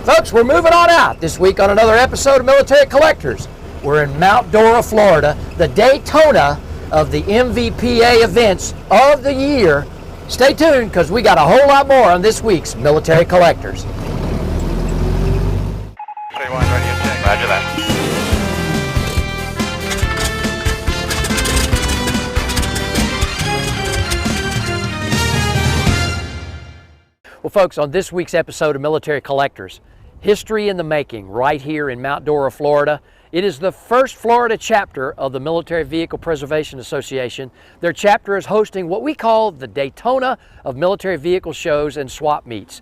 Folks, we're moving on out this week on another episode of Military Collectors. We're in Mount Dora, Florida, the Daytona of the MVPA events of the year. Stay tuned because we got a whole lot more on this week's Military Collectors. Roger that. Well, folks, on this week's episode of Military Collectors, history in the making right here in Mount Dora, Florida. It is the first Florida chapter of the Military Vehicle Preservation Association. Their chapter is hosting what we call the Daytona of military vehicle shows and swap meets.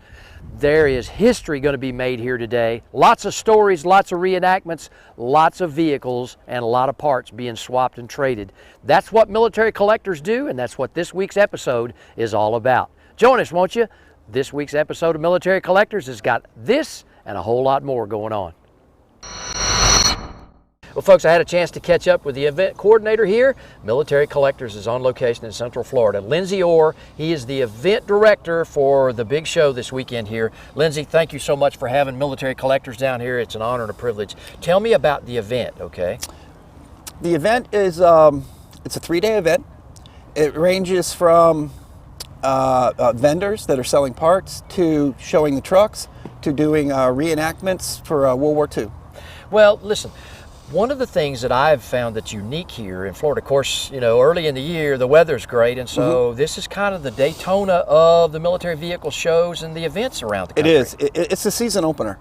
There is history going to be made here today. Lots of stories, lots of reenactments, lots of vehicles, and a lot of parts being swapped and traded. That's what Military Collectors do, and that's what this week's episode is all about. Join us, won't you? This week's episode of Military Collectors has got this and a whole lot more going on. Well, folks, I had a chance to catch up with the event coordinator here. Military Collectors is on location in Central Florida. Lindsay Orr, he is the event director for the big show this weekend here. Lindsay, thank you so much for having Military Collectors down here. It's an honor and a privilege. Tell me about the event, okay? The event is, it's a 3-day event. It ranges from vendors that are selling parts to showing the trucks to doing reenactments for World War II. Well, listen. One of the things that I've found that's unique here in Florida, of course, you know, early in the year, the weather's great, and so this is kind of the Daytona of the military vehicle shows and the events around the country. It is. It's the season opener.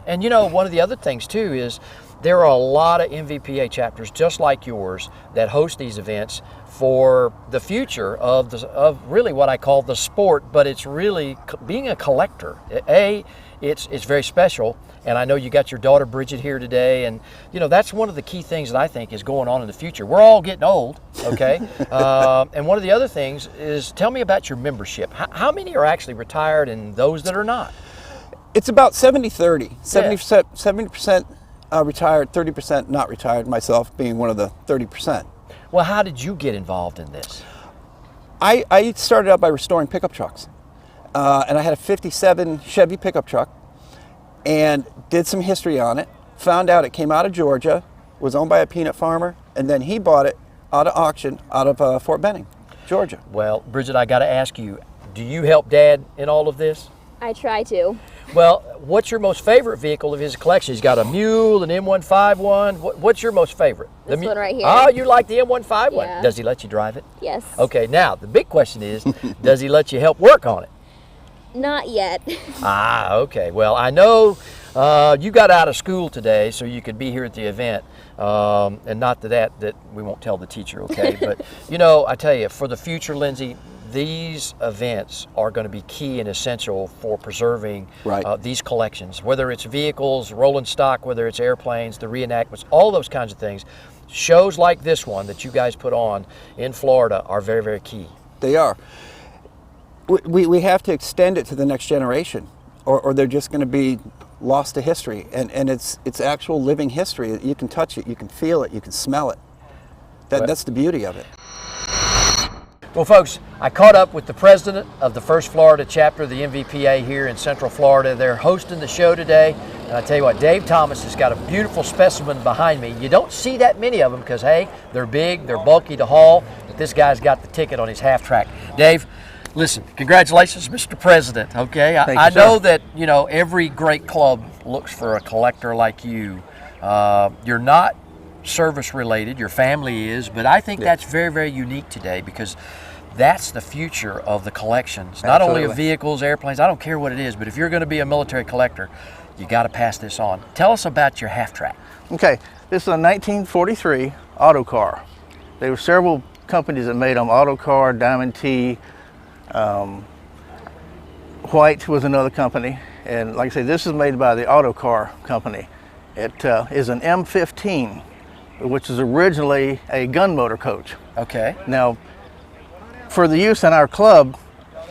And you know, one of the other things, too, is there are a lot of MVPA chapters just like yours that host these events for the future of really what I call the sport, but it's really being a collector. It's very special. And I know you got your daughter Bridget here today, and you know that's one of the key things that I think is going on in the future. We're all getting old, okay? And one of the other things is, tell me about your membership. How many are actually retired and those that are not? It's about 70-30. 70% retired, 30% not retired, myself being one of the 30%. Well, how did you get involved in this? I started out by restoring pickup trucks. And I had a 57 Chevy pickup truck and did some history on it. Found out it came out of Georgia, was owned by a peanut farmer, and then he bought it out of auction out of Fort Benning, Georgia. Well, Bridget, I got to ask you, do you help Dad in all of this? I try to. Well, what's your most favorite vehicle of his collection? He's got a mule, an M151. What's your most favorite? This one right here. Oh, you like the M151? Yeah. Does he let you drive it? Yes. Okay, now the big question is, does he let you help work on it? Not yet. Okay. Well, I know you got out of school today so you could be here at the event. And not that we won't tell the teacher, okay? But, you know, I tell you, for the future, Lindsay, these events are going to be key and essential for preserving these collections, whether it's vehicles, rolling stock, whether it's airplanes, the reenactments, all those kinds of things. Shows like this one that you guys put on in Florida are very, very key. They are. We have to extend it to the next generation, or they're just going to be lost to history. And it's actual living history. You can touch it, you can feel it, you can smell it. That's the beauty of it. Well, folks, I caught up with the president of the First Florida chapter of the MVPA here in Central Florida. They're hosting the show today. And I tell you what, Dave Thomas has got a beautiful specimen behind me. You don't see that many of them because, hey, they're big, they're bulky to haul, but this guy's got the ticket on his half track. Dave, listen, congratulations, Mr. President, okay? I know that, you know, every great club looks for a collector like you. You're not service related, your family is, but I think that's very, very unique today because that's the future of the collections, not only of vehicles, airplanes, I don't care what it is, but if you're going to be a military collector, you got to pass this on. Tell us about your half track. Okay, this is a 1943 auto car. There were several companies that made them, Autocar, Diamond T, White was another company, and like I say, this is made by the Autocar company. It is an M15, which is originally a gun motor coach. Okay. Now, for the use in our club,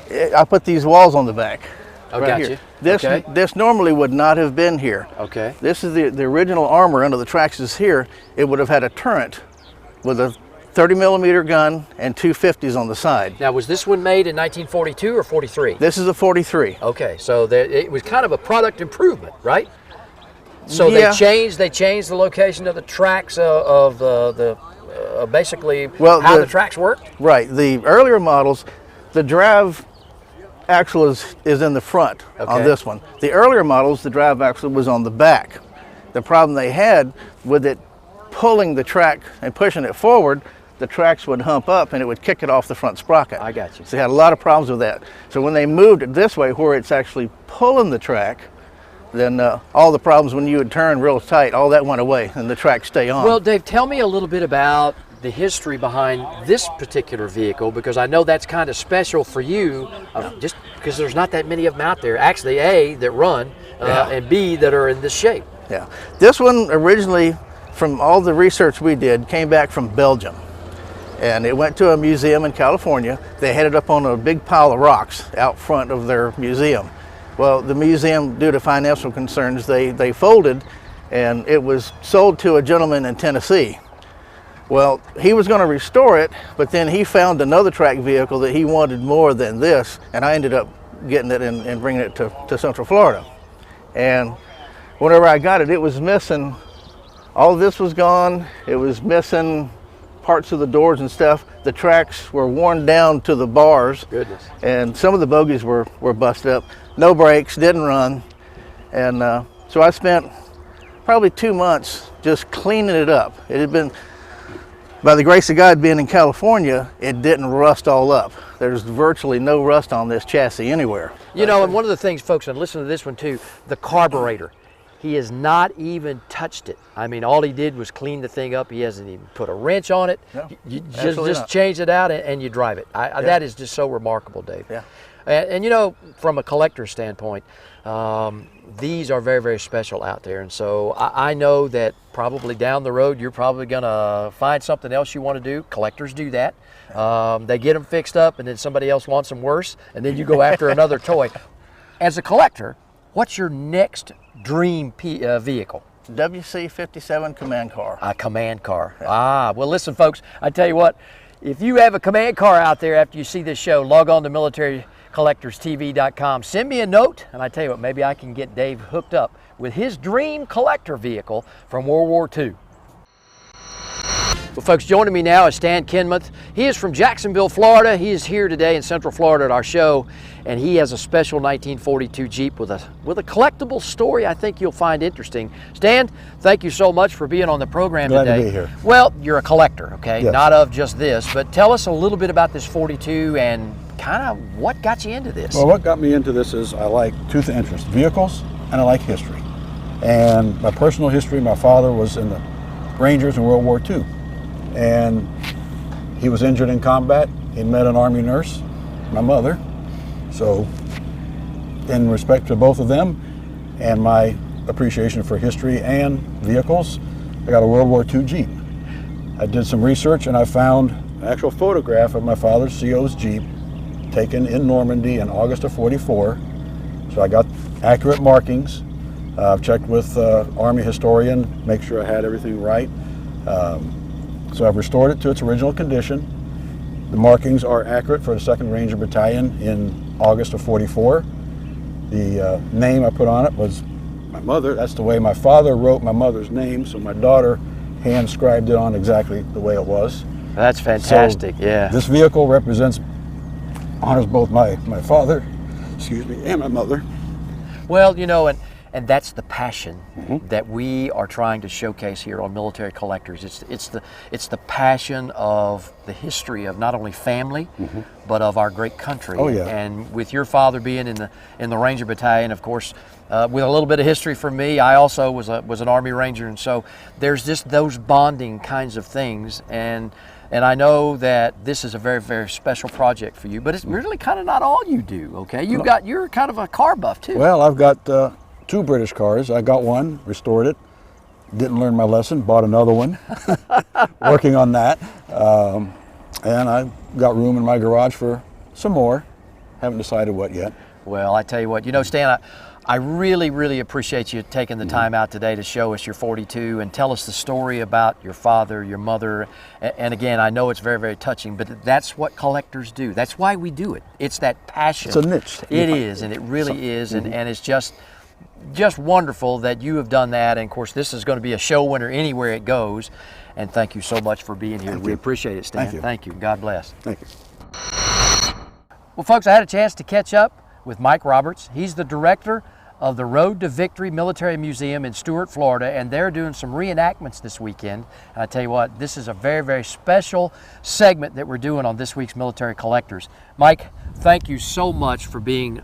I put these walls on the back. Right here. This normally would not have been here. Okay. This is the original armor under the tracks is here. It would have had a turret with a 30 millimeter gun and 250s on the side. Now, was this one made in 1942 or 43? This is a 43. Okay, so it was kind of a product improvement, right? So Yeah. they changed the location of the tracks basically Well, how the tracks worked. Right. The earlier models, the drive axle is in the front Okay. on this one. The earlier models, the drive axle was on the back. The problem they had with it pulling the track and pushing it forward, the tracks would hump up and it would kick it off the front sprocket. I got you. So they had a lot of problems with that. So when they moved it this way, where it's actually pulling the track, then all the problems when you would turn real tight, all that went away and the track stay on. Well, Dave, tell me a little bit about the history behind this particular vehicle, because I know that's kind of special for you, just because there's not that many of them out there. Actually, A, that run, and B, that are in this shape. Yeah. This one originally, from all the research we did, came back from Belgium. And it went to a museum in California. They had it up on a big pile of rocks out front of their museum. Well, the museum, due to financial concerns, they folded, and it was sold to a gentleman in Tennessee. Well, he was going to restore it, but then he found another track vehicle that he wanted more than this, and I ended up getting it and bringing it to Central Florida. And whenever I got it, it was missing, all of this was gone, it was missing parts of the doors and stuff. The tracks were worn down to the bars. Goodness. And some of the bogies were busted up. No brakes, didn't run. And so I spent probably 2 months just cleaning it up. It had been, by the grace of God, being in California, it didn't rust all up. There's virtually no rust on this chassis anywhere. You know, and one of the things, folks, and listen to this one too, the carburetor. He has not even touched it. I mean, all he did was clean the thing up. He hasn't even put a wrench on it. No, you absolutely just not. change it out and you drive it. That is just so remarkable, Dave. Yeah. And you know, from a collector's standpoint, these are very, very special out there. And so I know that probably down the road, you're probably gonna find something else you wanna do. Collectors do that. They get them fixed up and then somebody else wants them worse, and then you go after another toy. As a collector, what's your next dream vehicle? WC-57 command car. A command car. Ah, well listen folks, I tell you what, if you have a command car out there after you see this show, log on to militarycollectorstv.com. Send me a note, and I tell you what, maybe I can get Dave hooked up with his dream collector vehicle from World War II. Well, folks, joining me now is Stan Kinmuth. He is from Jacksonville, Florida. He is here today in Central Florida at our show, and he has a special 1942 Jeep with a collectible story I think you'll find interesting. Stan, thank you so much for being on the program Glad today. to be here. Well, you're a collector, okay? Yes. Not of just this, but tell us a little bit about this 42 and kind of what got you into this. Well, what got me into this is I like two interests, vehicles and I like history. And my personal history, my father was in the Rangers in World War II. And he was injured in combat. He met an Army nurse, my mother. So in respect to both of them and my appreciation for history and vehicles, I got a World War II Jeep. I did some research and I found an actual photograph of my father's CO's Jeep taken in Normandy in August of '44. So I got accurate markings. I've checked with Army historian, make sure I had everything right. So I've restored it to its original condition. The markings are accurate for the 2nd Ranger Battalion in August of '44. The name I put on it was my mother. That's the way my father wrote my mother's name, so my daughter hand-scribed it on exactly the way it was. That's fantastic, yeah. This vehicle honors both my father, and my mother. Well, you know, and that's the passion that we are trying to showcase here on Military Collectors. It's the passion of the history of not only family, but of our great country. Oh, yeah. And with your father being in the Ranger Battalion, of course, with a little bit of history from me, I also was an Army Ranger, and so there's just those bonding kinds of things. And I know that this is a very, very special project for you, but it's really kind of not all you do, okay? You're kind of a car buff too. Well, I've got 2 British cars. I got one, restored it, didn't learn my lesson, bought another one, working on that. And I've got room in my garage for some more. Haven't decided what yet. Well, I tell you what, you know, Stan, I really, really appreciate you taking the time out today to show us your 42 and tell us the story about your father, your mother. And again, I know it's very, very touching, but that's what collectors do. That's why we do it. It's that passion. It's a niche. It is, and it really is, and it's just wonderful that you have done that. And of course, this is going to be a show winner anywhere it goes. And thank you so much for being here. We appreciate it, Stan. Thank you. God bless. Thank you. Well, folks, I had a chance to catch up with Mike Roberts. He's the director of the Road to Victory Military Museum in Stuart, Florida, and they're doing some reenactments this weekend. And I tell you what, this is a very, very special segment that we're doing on this week's Military Collectors. Mike, thank you so much for being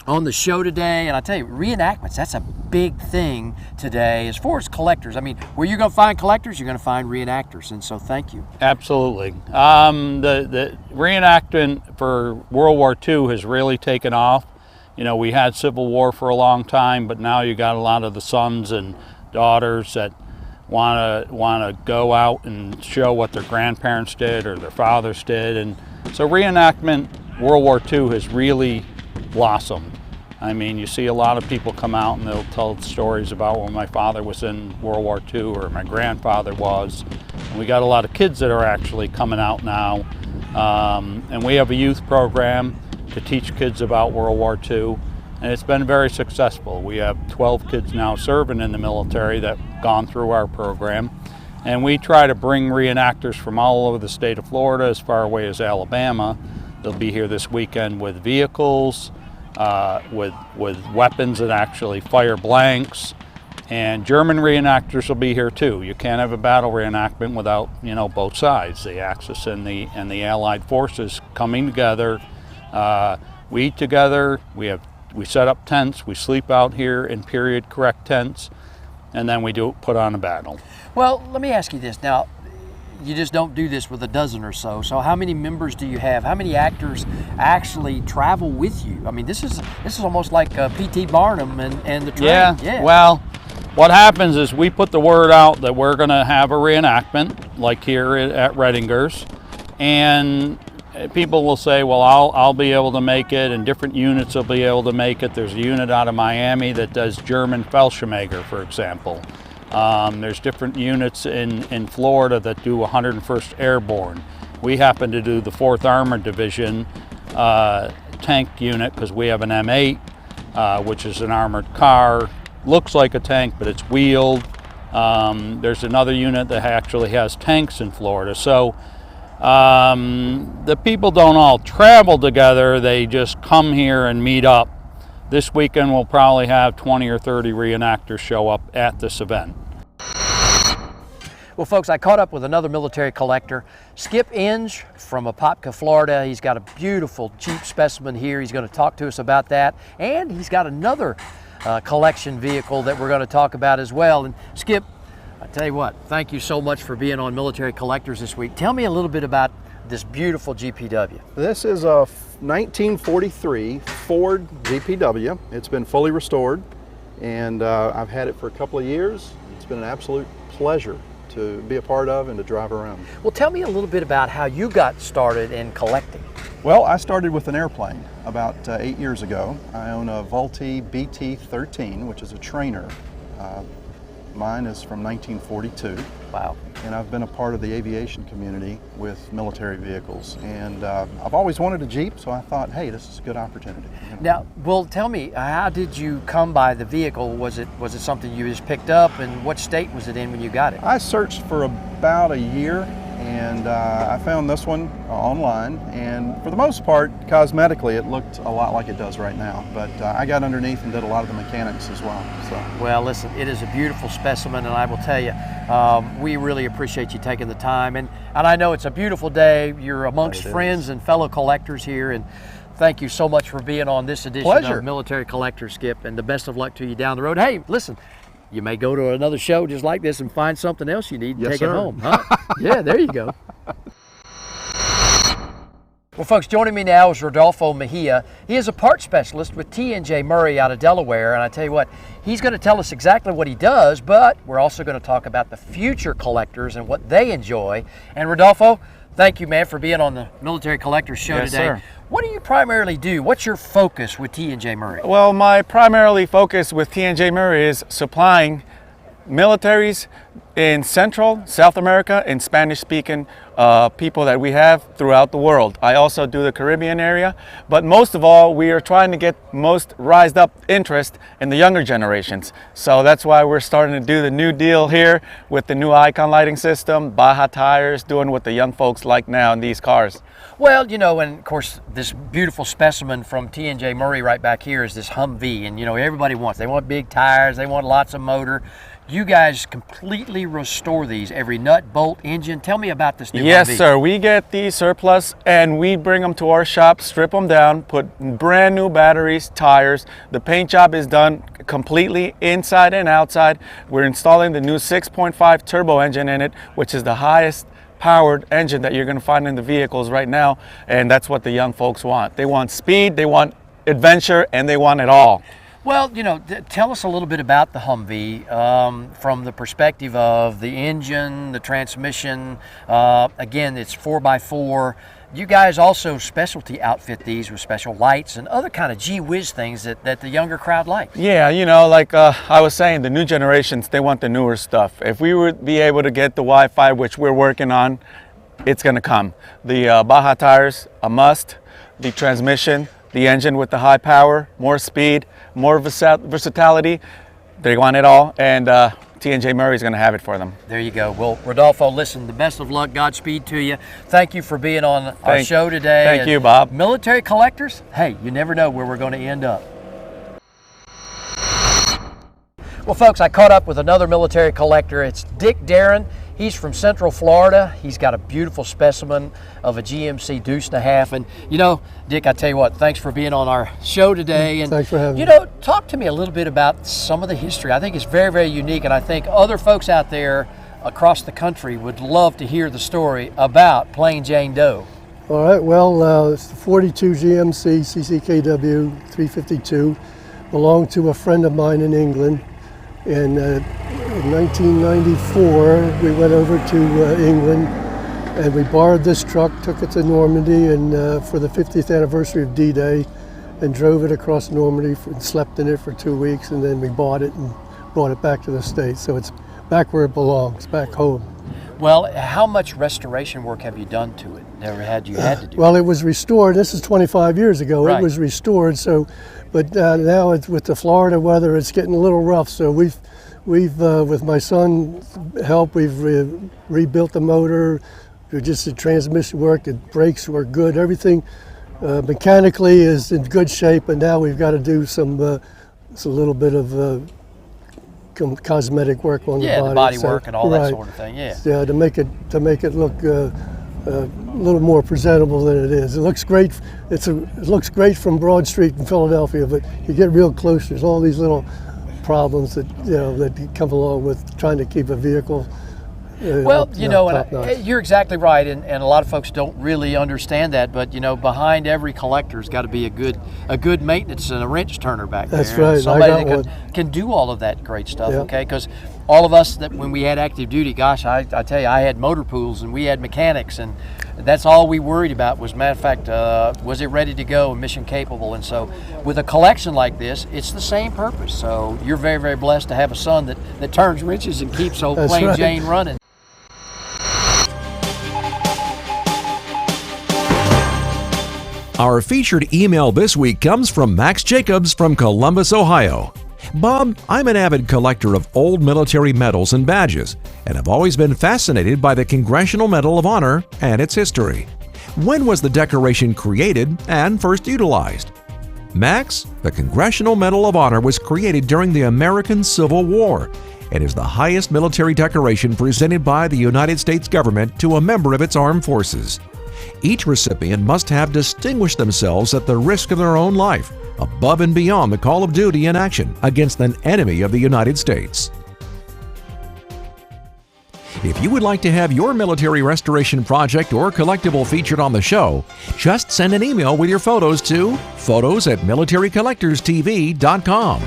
on the show today. And I tell you, reenactments, that's a big thing today as far as collectors. I mean, where you're going to find collectors, you're going to find reenactors. And so thank you. Absolutely. The reenactment for World War II has really taken off. You know, we had Civil War for a long time, but now you got a lot of the sons and daughters that want to go out and show what their grandparents did or their fathers did. And so reenactment World War II has really blossomed. I mean, you see a lot of people come out and they'll tell stories about when my father was in World War II or my grandfather was. And we got a lot of kids that are actually coming out now. And we have a youth program to teach kids about World War II, and it's been very successful. We have 12 kids now serving in the military that have gone through our program. And we try to bring reenactors from all over the state of Florida, as far away as Alabama. They'll be here this weekend with vehicles, with weapons that actually fire blanks, and German reenactors will be here too. You can't have a battle reenactment without, you know, both sides, the Axis and the Allied forces coming together. We eat together. We set up tents. We sleep out here in period correct tents, and then we put on a battle. Well, let me ask you this now. You just don't do this with a dozen or so. So how many members do you have? How many actors actually travel with you? I mean, this is almost like P.T. Barnum and the train. Yeah. Well, what happens is we put the word out that we're going to have a reenactment, like here at Renninger's, and people will say, well, I'll be able to make it, and different units will be able to make it. There's a unit out of Miami that does German Fallschirmjäger, for example. There's different units in Florida that do 101st Airborne. We happen to do the 4th Armored Division tank unit because we have an M8, which is an armored car. Looks like a tank, but it's wheeled. There's another unit that actually has tanks in Florida. So the people don't all travel together, they just come here and meet up. This weekend we'll probably have 20 or 30 reenactors show up at this event. Well, folks, I caught up with another military collector, Skip Inge from Apopka, Florida. He's got a beautiful Jeep specimen here. He's going to talk to us about that. And he's got another collection vehicle that we're going to talk about as well. And Skip, I tell you what, thank you so much for being on Military Collectors this week. Tell me a little bit about this beautiful GPW. This is a 1943 Ford GPW. It's been fully restored, and I've had it for a couple of years. It's been an absolute pleasure to be a part of and to drive around. Well, tell me a little bit about how you got started in collecting. Well, I started with an airplane about 8 years ago. I own a Vultee BT-13, which is a trainer. Mine is from 1942. Wow. And I've been a part of the aviation community with military vehicles. And I've always wanted a Jeep, so I thought, hey, this is a good opportunity. Now, well, tell me, how did you come by the vehicle? Was it something you just picked up, and what state was it in when you got it? I searched for about a year, and I found this one online, and for the most part, cosmetically, it looked a lot like it does right now. But I got underneath and did a lot of the mechanics as well. So. Well, listen, it is a beautiful specimen, and I will tell you, we really appreciate you taking the time. And I know it's a beautiful day. You're amongst friends and fellow collectors here, and thank you so much for being on this edition of Military Collector, Skip, and the best of luck to you down the road. Hey, listen, you may go to another show just like this and find something else you need and take it home. Huh? Yeah, there you go. Well, folks, joining me now is Rodolfo Mejia. He is a part specialist with Tnj Murray out of Delaware, and I tell you what, he's going to tell us exactly what he does, but we're also going to talk about the future collectors and what they enjoy. And Rodolfo, thank you, man, for being on the Military Collectors Show today. Sir. What do you primarily do? What's your focus with Tnj Murray? Well, my primarily focus with Tnj Murray is supplying militaries in Central, South America, and Spanish-speaking people that we have throughout the world. I also do the Caribbean area, but most of all, we are trying to get most rised up interest in the younger generations. So that's why we're starting to do the new deal here with the new icon lighting system, Baja tires, doing what the young folks like now in these cars. Well, you know, and of course, this beautiful specimen from Tnj Murray right back here is this Humvee, and you know, everybody wants, they want big tires, they want lots of motor. You guys completely restore these, every nut, bolt, engine. Tell me about this new Humvee. Yes, sir. We get these surplus and we bring them to our shop, strip them down, put brand new batteries, tires. The paint job is done completely inside and outside. We're installing the new 6.5 turbo engine in it, which is the highest powered engine that you're going to find in the vehicles right now, and that's what the young folks want. They want speed, they want adventure, and they want it all. Well, you know, tell us a little bit about the Humvee from the perspective of the engine, the transmission. Again, it's 4x4. You guys also specialty outfit these with special lights and other kind of gee whiz things that the younger crowd likes. Yeah, you know, like I was saying, the new generations, they want the newer stuff. If we would be able to get the Wi-Fi, which we're working on, it's going to come. The Baja tires, a must. The transmission, the engine with the high power, more speed, more versatility. They want it all, and Tnj Murray is going to have it for them. There you go. Well, Rodolfo, listen, the best of luck, Godspeed to you. Thank you for being on our show today. Thank you, Bob. Military collectors, hey, you never know where we're going to end up. Well, folks, I caught up with another military collector. It's Dick Darren. He's from Central Florida. He's got a beautiful specimen of a GMC deuce and a half. And you know, Dick, I tell you what, thanks for being on our show today. And thanks for having me. You know, talk to me a little bit about some of the history. I think it's very, very unique, and I think other folks out there across the country would love to hear the story about Plain Jane Doe. All right, well, it's the 42 GMC CCKW 352, belonged to a friend of mine in England. In 1994, we went over to England and we borrowed this truck, took it to Normandy and for the 50th anniversary of D-Day, and drove it across Normandy and slept in it for 2 weeks, and then we bought it and brought it back to the States. So it's back where it belongs, back home. Well, how much restoration work have you done to it? Never had you had to do? Well, it was restored. This is 25 years ago. Right. It was restored. So, but now it's, with the Florida weather, it's getting a little rough. So we've with my son's help, we've rebuilt the motor. Just the transmission worked. The brakes were good. Everything mechanically is in good shape. But now we've got to do some little bit of cosmetic work on the body. Yeah, the body work and all that sort of thing. Yeah. Yeah, to make it look a little more presentable than it is. It looks great. It looks great from Broad Street in Philadelphia, but you get real close, there's all these little problems that that come along with trying to keep a vehicle. Well, you know, and you're exactly right, and a lot of folks don't really understand that. But you know, behind every collector's got to be a good maintenance and a wrench turner back there. That's right. Somebody that can do all of that great stuff. Yep. Okay, because all of us that when we had active duty, gosh, I tell you, I had motor pools and we had mechanics, and that's all we worried about was, matter of fact, was it ready to go and mission capable? And so with a collection like this, it's the same purpose. So you're very, very blessed to have a son that turns wrenches and keeps old Plain Jane running. Our featured email this week comes from Max Jacobs from Columbus, Ohio. Bob, I'm an avid collector of old military medals and badges, and have always been fascinated by the Congressional Medal of Honor and its history. When was the decoration created and first utilized? Max, the Congressional Medal of Honor was created during the American Civil War and is the highest military decoration presented by the United States government to a member of its armed forces. Each recipient must have distinguished themselves at the risk of their own life, above and beyond the call of duty in action against an enemy of the United States. If you would like to have your military restoration project or collectible featured on the show, just send an email with your photos to photos@militarycollectorstv.com.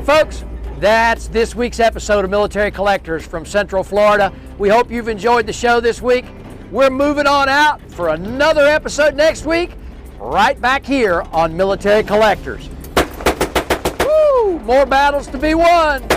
folks, that's this week's episode of Military Collectors from Central Florida. We hope you've enjoyed the show this week. We're moving on out for another episode next week, right back here on Military Collectors. Woo! More battles to be won.